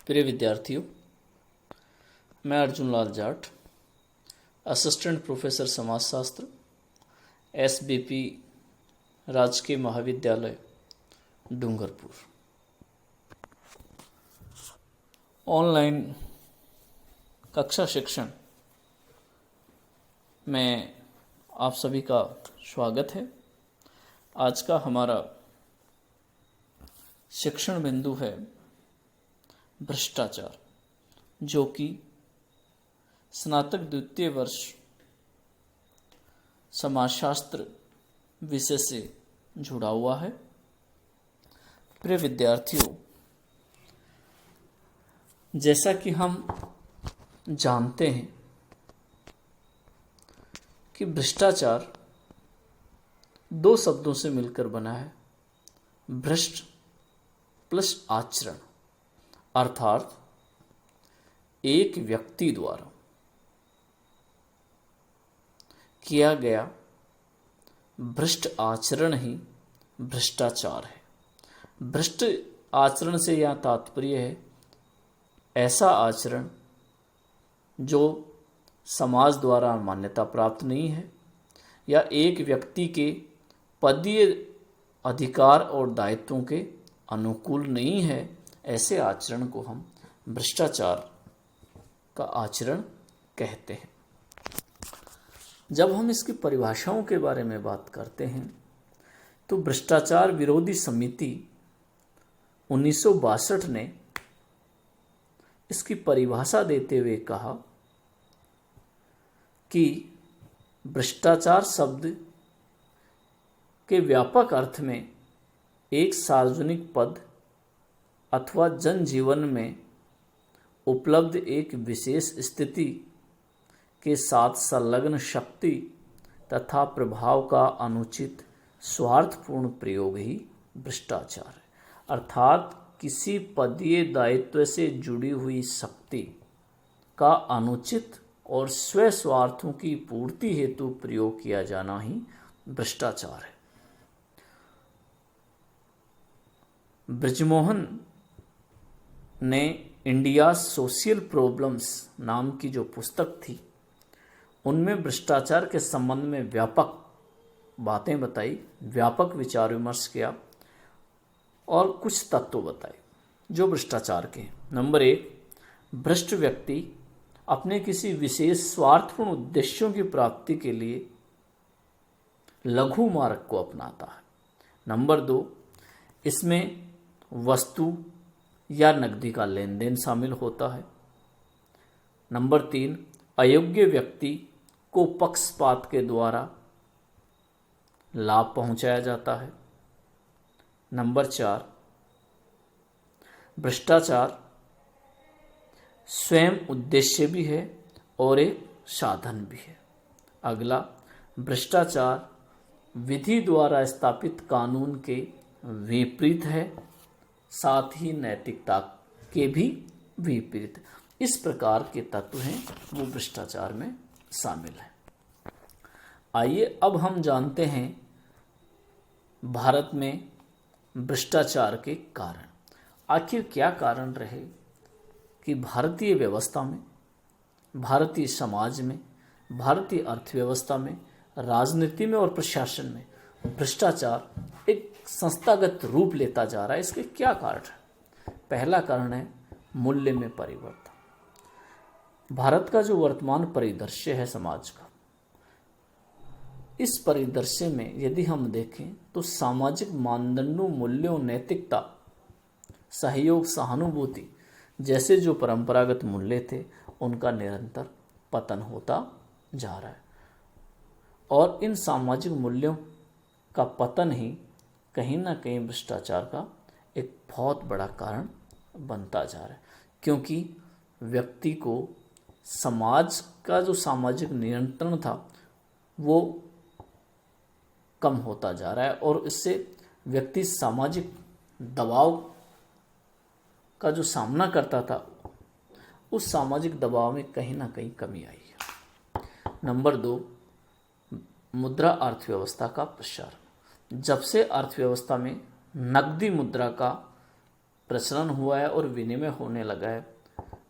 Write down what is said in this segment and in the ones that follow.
प्रिय विद्यार्थियों, मैं अर्जुन लाल जाट, असिस्टेंट प्रोफेसर समाजशास्त्र, SBP राजकीय महाविद्यालय डूंगरपुर। ऑनलाइन कक्षा शिक्षण में आप सभी का स्वागत है। आज का हमारा शिक्षण बिंदु है भ्रष्टाचार, जो कि स्नातक द्वितीय वर्ष समाजशास्त्र विषय से जुड़ा हुआ है। प्रिय विद्यार्थियों, जैसा कि हम जानते हैं कि भ्रष्टाचार दो शब्दों से मिलकर बना है, भ्रष्ट प्लस आचरण, अर्थात एक व्यक्ति द्वारा किया गया भ्रष्ट आचरण ही भ्रष्टाचार है। भ्रष्ट आचरण से यह तात्पर्य है ऐसा आचरण जो समाज द्वारा मान्यता प्राप्त नहीं है या एक व्यक्ति के पदीय अधिकार और दायित्वों के अनुकूल नहीं है। ऐसे आचरण को हम भ्रष्टाचार का आचरण कहते हैं। जब हम इसकी परिभाषाओं के बारे में बात करते हैं तो भ्रष्टाचार विरोधी समिति 1962 ने इसकी परिभाषा देते हुए कहा कि भ्रष्टाचार शब्द के व्यापक अर्थ में एक सार्वजनिक पद अथवा जनजीवन में उपलब्ध एक विशेष स्थिति के साथ संलग्न शक्ति तथा प्रभाव का अनुचित स्वार्थपूर्ण प्रयोग ही भ्रष्टाचार है। अर्थात किसी पदीय दायित्व से जुड़ी हुई शक्ति का अनुचित और स्व स्वार्थों की पूर्ति हेतु प्रयोग किया जाना ही भ्रष्टाचार है। बृजमोहन ने इंडिया सोशल प्रॉब्लम्स नाम की जो पुस्तक थी, उनमें भ्रष्टाचार के संबंध में व्यापक बातें बताई, व्यापक विचार विमर्श किया और कुछ तत्व बताए जो भ्रष्टाचार के हैं। नंबर 1, भ्रष्ट व्यक्ति अपने किसी विशेष स्वार्थपूर्ण उद्देश्यों की प्राप्ति के लिए लघु मार्ग को अपनाता है। नंबर 2, इसमें वस्तु या नकदी का लेन देन शामिल होता है। नंबर 3, अयोग्य व्यक्ति को पक्षपात के द्वारा लाभ पहुंचाया जाता है। नंबर 4, भ्रष्टाचार स्वयं उद्देश्य भी है और एक साधन भी है। अगला, भ्रष्टाचार विधि द्वारा स्थापित कानून के विपरीत है, साथ ही नैतिकता के भी विपरीत। इस प्रकार के तत्व हैं वो भ्रष्टाचार में शामिल हैं। आइए अब हम जानते हैं भारत में भ्रष्टाचार के कारण। आखिर क्या कारण रहे कि भारतीय व्यवस्था में, भारतीय समाज में, भारतीय अर्थव्यवस्था में, राजनीति में और प्रशासन में भ्रष्टाचार एक संस्थागत रूप लेता जा रहा है। इसके क्या कारण है? पहला कारण है मूल्य में परिवर्तन। भारत का जो वर्तमान परिदृश्य है समाज का, इस परिदृश्य में यदि हम देखें तो सामाजिक मानदंडों, मूल्यों, नैतिकता, सहयोग, सहानुभूति जैसे जो परंपरागत मूल्य थे, उनका निरंतर पतन होता जा रहा है और इन सामाजिक मूल्यों का पतन ही कहीं ना कहीं भ्रष्टाचार का एक बहुत बड़ा कारण बनता जा रहा है, क्योंकि व्यक्ति को समाज का जो सामाजिक नियंत्रण था वो कम होता जा रहा है और इससे व्यक्ति सामाजिक दबाव का जो सामना करता था, उस सामाजिक दबाव में कहीं ना कहीं कमी आई है। नंबर 2, मुद्रा अर्थव्यवस्था का प्रसार। जब से अर्थव्यवस्था में नकदी मुद्रा का प्रचलन हुआ है और विनिमय होने लगा है,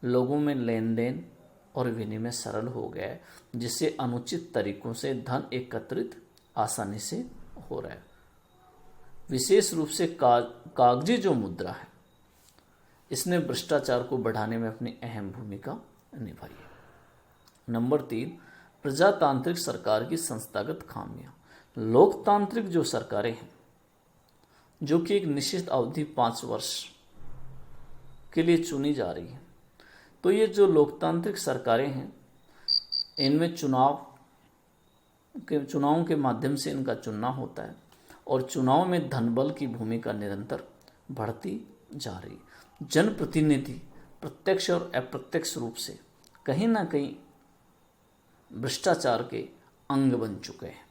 लोगों में लेन देन और विनिमय सरल हो गया है, जिससे अनुचित तरीकों से धन एकत्रित आसानी से हो रहा है। विशेष रूप से कागजी जो मुद्रा है, इसने भ्रष्टाचार को बढ़ाने में अपनी अहम भूमिका निभाई है। नंबर 3, प्रजातांत्रिक सरकार की संस्थागत खामियां। लोकतांत्रिक जो सरकारें हैं, जो कि एक निश्चित अवधि 5 वर्ष के लिए चुनी जा रही है, तो ये जो लोकतांत्रिक सरकारें हैं, इनमें चुनावों के माध्यम से इनका चुनना होता है और चुनाव में धनबल की भूमिका निरंतर बढ़ती जा रही है। जनप्रतिनिधि प्रत्यक्ष और अप्रत्यक्ष रूप से कहीं ना कहीं भ्रष्टाचार के अंग बन चुके हैं,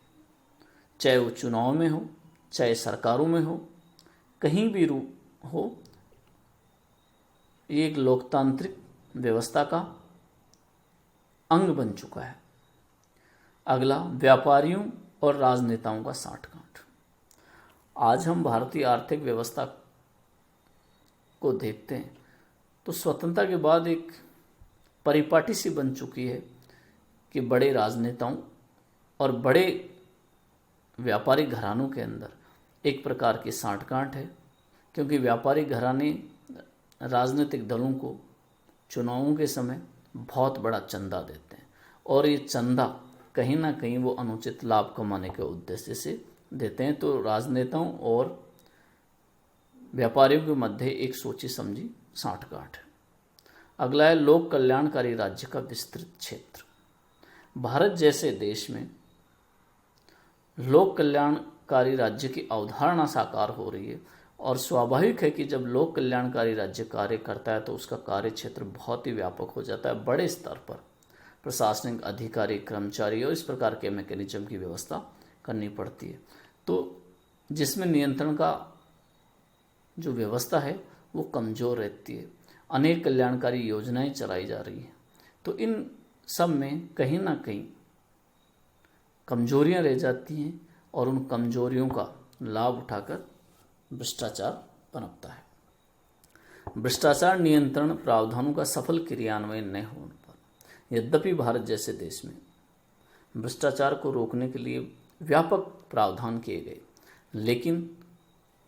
चाहे वो चुनाव में हो, चाहे सरकारों में हो, कहीं भी रूप हो, ये एक लोकतांत्रिक व्यवस्था का अंग बन चुका है। अगला, व्यापारियों और राजनेताओं का साठगांठ। आज हम भारतीय आर्थिक व्यवस्था को देखते हैं तो स्वतंत्रता के बाद एक परिपाटी सी बन चुकी है कि बड़े राजनेताओं और बड़े व्यापारिक घरानों के अंदर एक प्रकार की साठगांठ है, क्योंकि व्यापारिक घराने राजनीतिक दलों को चुनावों के समय बहुत बड़ा चंदा देते हैं और ये चंदा कहीं ना कहीं वो अनुचित लाभ कमाने के उद्देश्य से देते हैं। तो राजनेताओं और व्यापारियों के मध्य एक सोची समझी साठगांठ है। अगला है लोक कल्याणकारी राज्य का विस्तृत क्षेत्र। भारत जैसे देश में लोक कल्याणकारी राज्य की अवधारणा साकार हो रही है और स्वाभाविक है कि जब लोक कल्याणकारी राज्य कार्य करता है तो उसका कार्य क्षेत्र बहुत ही व्यापक हो जाता है। बड़े स्तर पर प्रशासनिक अधिकारी, कर्मचारी और इस प्रकार के मैकेनिज्म की व्यवस्था करनी पड़ती है, तो जिसमें नियंत्रण का जो व्यवस्था है वो कमज़ोर रहती है। अनेक कल्याणकारी योजनाएं चलाई जा रही हैं, तो इन सब में कहीं ना कहीं कमजोरियां रह जाती हैं और उन कमजोरियों का लाभ उठाकर भ्रष्टाचार पनपता है। भ्रष्टाचार नियंत्रण प्रावधानों का सफल क्रियान्वयन न होने पर, यद्यपि भारत जैसे देश में भ्रष्टाचार को रोकने के लिए व्यापक प्रावधान किए गए, लेकिन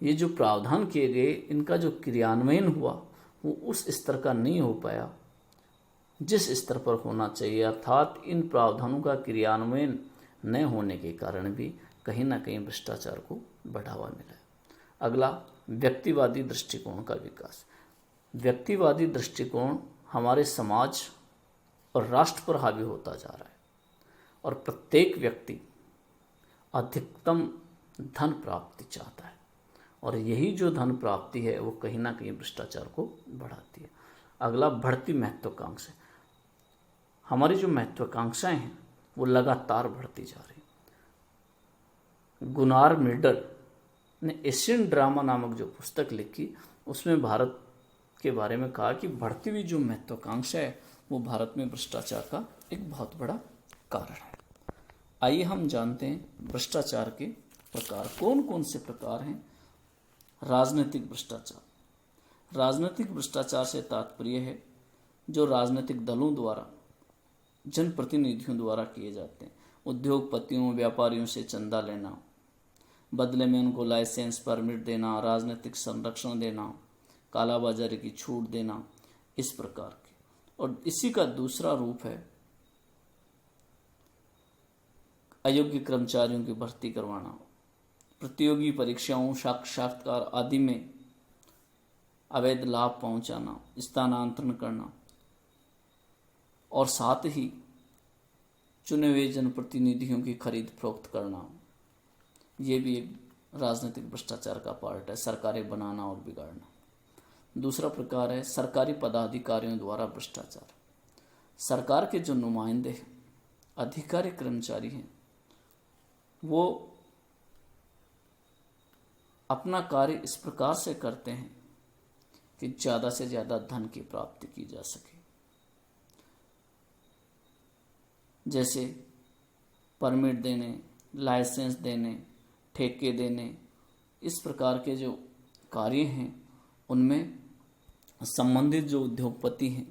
ये जो प्रावधान किए गए, इनका जो क्रियान्वयन हुआ वो उस स्तर का नहीं हो पाया जिस स्तर पर होना चाहिए। अर्थात इन प्रावधानों का क्रियान्वयन न होने के कारण भी कहीं ना कहीं भ्रष्टाचार को बढ़ावा मिला है। अगला, व्यक्तिवादी दृष्टिकोण का विकास। व्यक्तिवादी दृष्टिकोण हमारे समाज और राष्ट्र पर हावी होता जा रहा है और प्रत्येक व्यक्ति अधिकतम धन प्राप्ति चाहता है और यही जो धन प्राप्ति है वो कहीं ना कहीं भ्रष्टाचार को बढ़ाती है। अगला, बढ़ती महत्वाकांक्षा। हमारी जो महत्वाकांक्षाएं हैं वो लगातार बढ़ती जा रही। गुनार मिल्डर ने एशियन ड्रामा नामक जो पुस्तक लिखी, उसमें भारत के बारे में कहा कि बढ़ती हुई जो महत्वाकांक्षा है वो भारत में भ्रष्टाचार का एक बहुत बड़ा कारण है। आइए हम जानते हैं भ्रष्टाचार के प्रकार कौन कौन से प्रकार हैं। राजनीतिक भ्रष्टाचार। राजनीतिक भ्रष्टाचार से तात्पर्य है जो राजनीतिक दलों द्वारा, जनप्रतिनिधियों द्वारा किए जाते हैं। उद्योगपतियों, व्यापारियों से चंदा लेना, बदले में उनको लाइसेंस, परमिट देना, राजनीतिक संरक्षण देना, कालाबाजारी की छूट देना, इस प्रकार के। और इसी का दूसरा रूप है अयोग्य कर्मचारियों की भर्ती करवाना, प्रतियोगी परीक्षाओं, साक्षात्कार आदि में अवैध लाभ पहुंचाना, स्थानांतरण करना और साथ ही चुने हुए जनप्रतिनिधियों की खरीद फरोख्त करना। ये भी एक राजनीतिक भ्रष्टाचार का पार्ट है, सरकारें बनाना और बिगाड़ना। दूसरा प्रकार है सरकारी पदाधिकारियों द्वारा भ्रष्टाचार। सरकार के जो नुमाइंदे अधिकारी कर्मचारी हैं वो अपना कार्य इस प्रकार से करते हैं कि ज़्यादा से ज़्यादा धन की प्राप्ति की जा सके। जैसे परमिट देने, लाइसेंस देने, ठेके देने, इस प्रकार के जो कार्य हैं उनमें संबंधित जो उद्योगपति हैं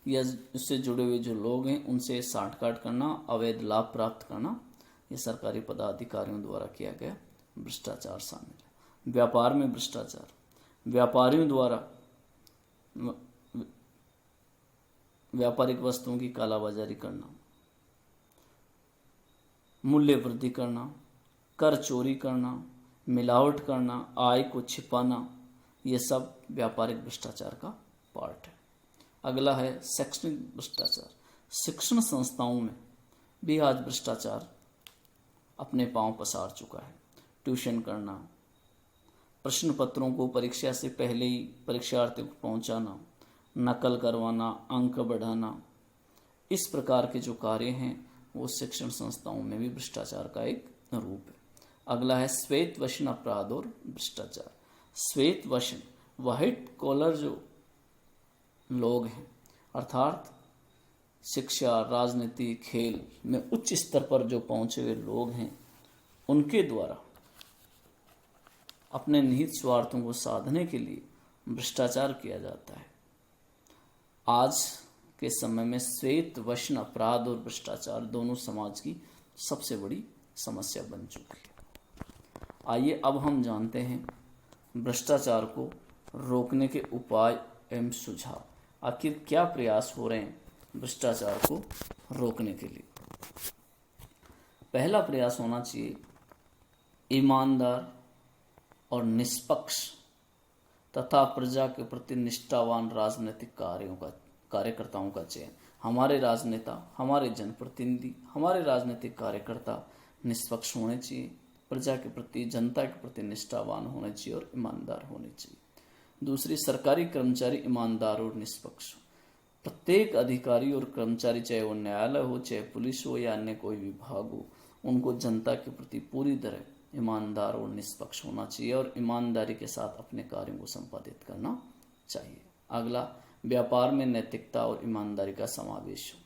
या उससे जुड़े हुए जो लोग हैं उनसे साठगांठ करना, अवैध लाभ प्राप्त करना, ये सरकारी पदाधिकारियों द्वारा किया गया भ्रष्टाचार शामिल है। व्यापार में भ्रष्टाचार, व्यापारियों द्वारा व्यापारिक वस्तुओं की कालाबाजारी करना, मूल्य वृद्धि करना, कर चोरी करना, मिलावट करना, आय को छिपाना, ये सब व्यापारिक भ्रष्टाचार का पार्ट है। अगला है शैक्षणिक भ्रष्टाचार। शिक्षण संस्थाओं में भी आज भ्रष्टाचार अपने पांव पसार चुका है। ट्यूशन करना, प्रश्न पत्रों को परीक्षा से पहले ही परीक्षार्थियों को पहुंचाना, नकल करवाना, अंक बढ़ाना, इस प्रकार के जो कार्य हैं वो शिक्षण संस्थाओं में भी भ्रष्टाचार का एक रूप है। अगला है श्वेत वशन अपराध और भ्रष्टाचार। श्वेत वशन, व्हाइट कॉलर जो लोग हैं, अर्थात शिक्षा, राजनीति, खेल में उच्च स्तर पर जो पहुंचे हुए लोग हैं, उनके द्वारा अपने निहित स्वार्थों को साधने के लिए भ्रष्टाचार किया जाता है। आज के समय में श्वेत वशन अपराध और भ्रष्टाचार दोनों समाज की सबसे बड़ी समस्या बन चुकी है। आइए अब हम जानते हैं भ्रष्टाचार को रोकने के उपाय एवं सुझाव। आखिर क्या प्रयास हो रहे हैं भ्रष्टाचार को रोकने के लिए। पहला प्रयास होना चाहिए ईमानदार और निष्पक्ष तथा प्रजा के प्रति निष्ठावान राजनीतिक कार्यकर्ताओं का चयन। हमारे राजनेता, हमारे जनप्रतिनिधि, हमारे राजनीतिक कार्यकर्ता निष्पक्ष होने चाहिए, प्रजा के प्रति, जनता के प्रति निष्ठावान होने चाहिए और ईमानदार होने चाहिए। दूसरी, सरकारी कर्मचारी ईमानदार और निष्पक्ष। प्रत्येक अधिकारी और कर्मचारी, चाहे वो न्यायालय हो, चाहे पुलिस हो या अन्य कोई विभाग हो, उनको जनता के प्रति पूरी तरह ईमानदार और निष्पक्ष होना चाहिए और ईमानदारी के साथ अपने कार्यों को संपादित करना चाहिए। अगला, व्यापार में नैतिकता और ईमानदारी का समावेश हो।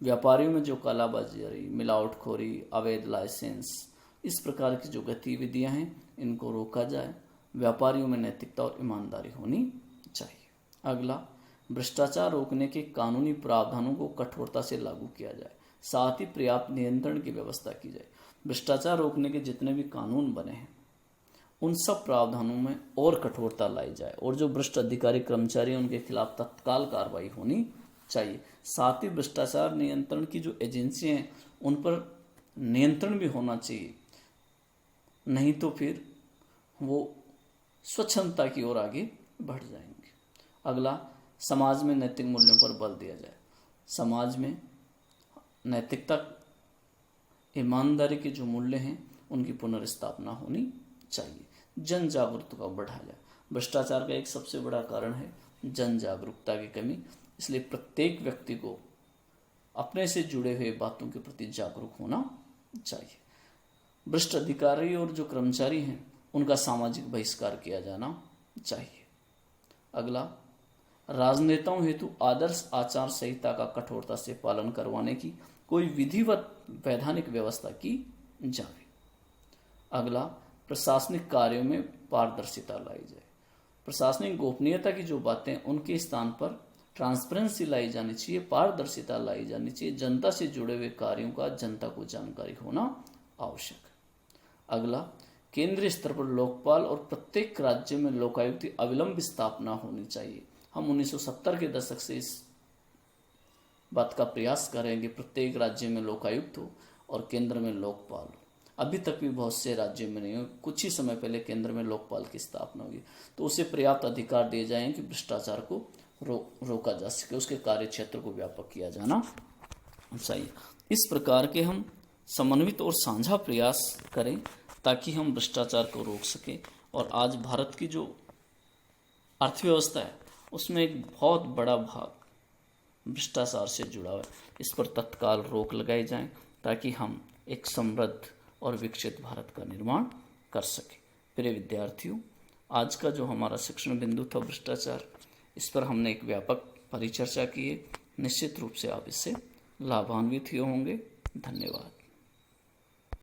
व्यापारियों में जो कालाबाजारी, मिलावटखोरी, अवैध लाइसेंस, इस प्रकार की जो गतिविधियां हैं, इनको रोका जाए। व्यापारियों में नैतिकता और ईमानदारी होनी चाहिए। अगला, भ्रष्टाचार रोकने के कानूनी प्रावधानों को कठोरता से लागू किया जाए, साथ ही पर्याप्त नियंत्रण की व्यवस्था की जाए। भ्रष्टाचार रोकने के जितने भी कानून बने हैं उन सब प्रावधानों में और कठोरता लाई जाए और जो भ्रष्ट अधिकारी, कर्मचारी हैं, उनके खिलाफ तत्काल कार्रवाई होनी चाहिए। साथ ही भ्रष्टाचार नियंत्रण की जो एजेंसियां हैं उन पर नियंत्रण भी होना चाहिए, नहीं तो फिर वो स्वच्छंदता की ओर आगे बढ़ जाएंगे। अगला, समाज में नैतिक मूल्यों पर बल दिया जाए। समाज में नैतिकता, ईमानदारी के जो मूल्य हैं उनकी पुनर्स्थापना होनी चाहिए। जन जागरूकता को बढ़ाया जाए। भ्रष्टाचार का एक सबसे बड़ा कारण है जन जागरूकता की कमी, इसलिए प्रत्येक व्यक्ति को अपने से जुड़े हुए बातों के प्रति जागरूक होना चाहिए। भ्रष्ट अधिकारी और जो कर्मचारी हैं उनका सामाजिक बहिष्कार किया जाना चाहिए। अगला, राजनेताओं हेतु आदर्श आचार संहिता का कठोरता से पालन करवाने की कोई विधिवत वैधानिक व्यवस्था की जाए। अगला, प्रशासनिक कार्यों में पारदर्शिता लाई जाए। प्रशासनिक गोपनीयता की जो बातें, उनके स्थान पर ट्रांसपेरेंसी लाई जानी चाहिए, पारदर्शिता लाई जानी चाहिए। जनता से जुड़े हुए कार्यों का जनता को जानकारी होना आवश्यक है। अगला, केंद्रीय स्तर पर लोकपाल और प्रत्येक राज्य में लोकायुक्त की अविलंब स्थापना होनी चाहिए। हम 1970 के दशक से इस बात का प्रयास करेंगे प्रत्येक राज्य में लोकायुक्त हो और केंद्र में लोकपाल हो। अभी तक भी बहुत से राज्यों में नहीं हो। कुछ ही समय पहले केंद्र में लोकपाल की स्थापना हुई, तो उसे पर्याप्त अधिकार दिए जाएं कि भ्रष्टाचार को रोका जा सके, उसके कार्य क्षेत्र को व्यापक किया जाना चाहिए। इस प्रकार के हम समन्वित और साझा प्रयास करें ताकि हम भ्रष्टाचार को रोक सकें। और आज भारत की जो अर्थव्यवस्था है उसमें एक बहुत बड़ा भाग भ्रष्टाचार से जुड़ा हुआ है। इस पर तत्काल रोक लगाई जाए ताकि हम एक समृद्ध और विकसित भारत का निर्माण कर सकें। प्रिय विद्यार्थियों, आज का जो हमारा शिक्षण बिंदु था भ्रष्टाचार, इस पर हमने एक व्यापक परिचर्चा की है। निश्चित रूप से आप इससे लाभान्वित हुए होंगे। धन्यवाद।